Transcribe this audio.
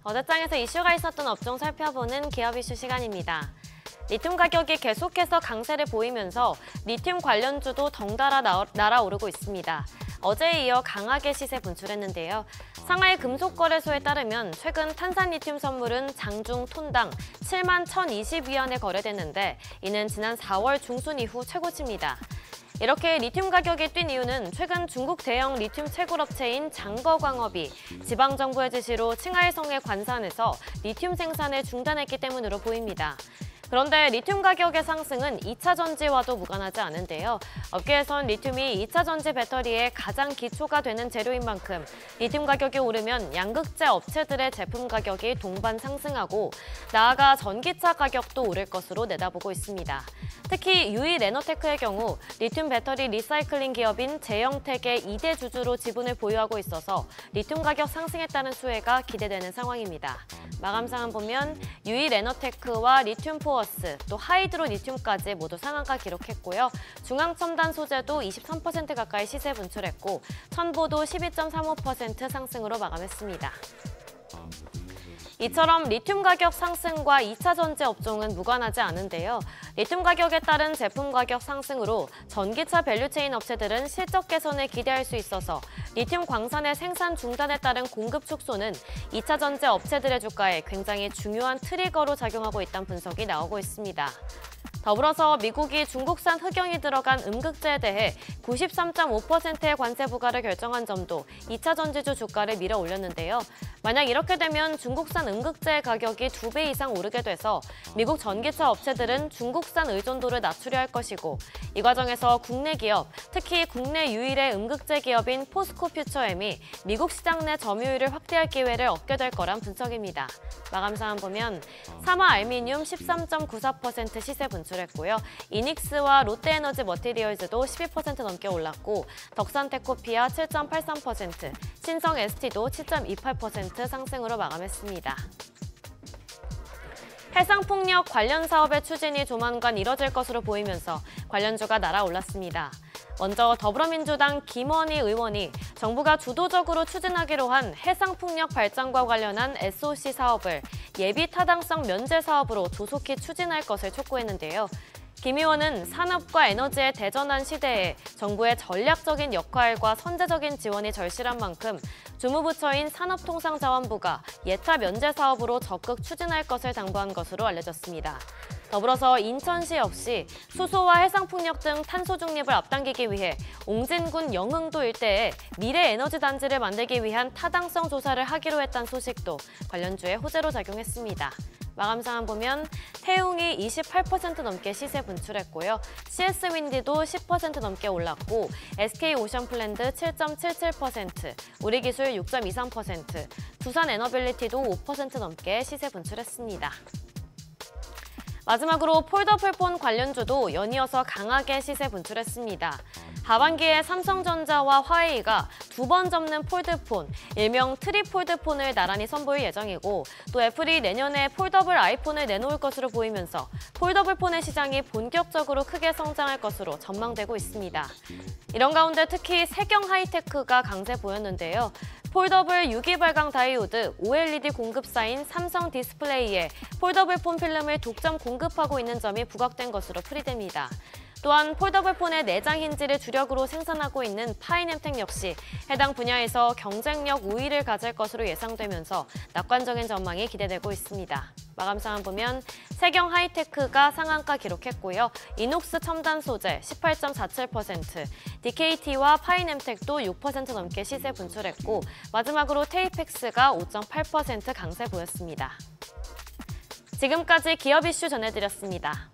어제장에서 이슈가 있었던 업종 살펴보는 기업 이슈 시간입니다. 리튬 가격이 계속해서 강세를 보이면서 리튬 관련주도 덩달아 날아오르고 있습니다. 어제에 이어 강하게 시세 분출했는데요. 상하이 금속거래소에 따르면 최근 탄산리튬 선물은 장중 톤당 7만 1,020위안에 거래됐는데 이는 지난 4월 중순 이후 최고치입니다. 이렇게 리튬 가격이 뛴 이유는 최근 중국 대형 리튬 채굴업체인 장거광업이 지방정부의 지시로 칭하이성의 관산에서 리튬 생산을 중단했기 때문으로 보입니다. 그런데 리튬 가격의 상승은 2차 전지와도 무관하지 않은데요. 업계에선 리튬이 2차 전지 배터리의 가장 기초가 되는 재료인 만큼 리튬 가격이 오르면 양극재 업체들의 제품 가격이 동반 상승하고 나아가 전기차 가격도 오를 것으로 내다보고 있습니다. 특히 유이 레노테크의 경우 리튬 배터리 리사이클링 기업인 제영텍의 2대 주주로 지분을 보유하고 있어서 리튬 가격 상승에 따른 수혜가 기대되는 상황입니다. 마감 상황 보면 유이 레노테크와 리튬 포어스, 또 하이드로 리튬까지 모두 상한가 기록했고요. 중앙첨단 소재도 23% 가까이 시세 분출했고 천보도 12.35% 상승으로 마감했습니다. 이처럼 리튬 가격 상승과 2차 전지 업종은 무관하지 않은데요. 리튬 가격에 따른 제품 가격 상승으로 전기차 밸류체인 업체들은 실적 개선을 기대할 수 있어서 리튬 광산의 생산 중단에 따른 공급 축소는 2차 전지 업체들의 주가에 굉장히 중요한 트리거로 작용하고 있다는 분석이 나오고 있습니다. 더불어서 미국이 중국산 흑연이 들어간 음극재에 대해 93.5%의 관세 부과를 결정한 점도 2차 전지주 주가를 밀어 올렸는데요. 만약 이렇게 되면 중국산 음극재의 가격이 2배 이상 오르게 돼서 미국 전기차 업체들은 중국산 의존도를 낮추려 할 것이고 이 과정에서 국내 기업, 특히 국내 유일의 음극재 기업인 포스코 퓨처엠이 미국 시장 내 점유율을 확대할 기회를 얻게 될 거란 분석입니다. 마감 상황 보면 사마 알미늄 13.94% 시세 분출했고요. 이닉스와 롯데에너지 머티리얼즈도 12% 넘게 올랐고 덕산테코피아 7.83%, 신성 ST도 7.28% 상승으로 마감했습니다. 해상폭력 관련 사업의 추진이 조만간 이뤄질 것으로 보이면서 관련주가 날아올랐습니다. 먼저 더불어민주당 김원희 의원이 정부가 주도적으로 추진하기로 한 해상폭력 발전과 관련한 SOC 사업을 예비 타당성 면제 사업으로 조속히 추진할 것을 촉구했는데요. 김 의원은 산업과 에너지의 대전환 시대에 정부의 전략적인 역할과 선제적인 지원이 절실한 만큼 주무부처인 산업통상자원부가 예타 면제 사업으로 적극 추진할 것을 당부한 것으로 알려졌습니다. 더불어서 인천시 역시 수소와 해상풍력 등 탄소 중립을 앞당기기 위해 옹진군 영흥도 일대에 미래에너지 단지를 만들기 위한 타당성 조사를 하기로 했다는 소식도 관련주에 호재로 작용했습니다. 마감 상황 보면 태웅이 28% 넘게 시세 분출했고요. CS윈디도 10% 넘게 올랐고 SK오션플랜드 7.77%, 우리기술 6.23%, 두산에너빌리티도 5% 넘게 시세 분출했습니다. 마지막으로 폴더블폰 관련주도 연이어서 강하게 시세 분출했습니다. 하반기에 삼성전자와 화웨이가 2번 접는 폴드폰, 일명 트리폴드폰을 나란히 선보일 예정이고 또 애플이 내년에 폴더블 아이폰을 내놓을 것으로 보이면서 폴더블폰의 시장이 본격적으로 크게 성장할 것으로 전망되고 있습니다. 이런 가운데 특히 세경하이테크가 강세 보였는데요. 폴더블 유기 발광 다이오드 OLED 공급사인 삼성 디스플레이에 폴더블폰 필름을 독점 공급하고 있는 점이 부각된 것으로 풀이됩니다. 또한 폴더블폰의 내장 힌지를 주력으로 생산하고 있는 파이넴텍 역시 해당 분야에서 경쟁력 우위를 가질 것으로 예상되면서 낙관적인 전망이 기대되고 있습니다. 마감 상황 보면 세경하이테크가 상한가 기록했고요. 이녹스 첨단 소재 18.47%, DKT와 파이넴텍도 6% 넘게 시세 분출했고 마지막으로 테이펙스가 5.8% 강세 보였습니다. 지금까지 기업 이슈 전해드렸습니다.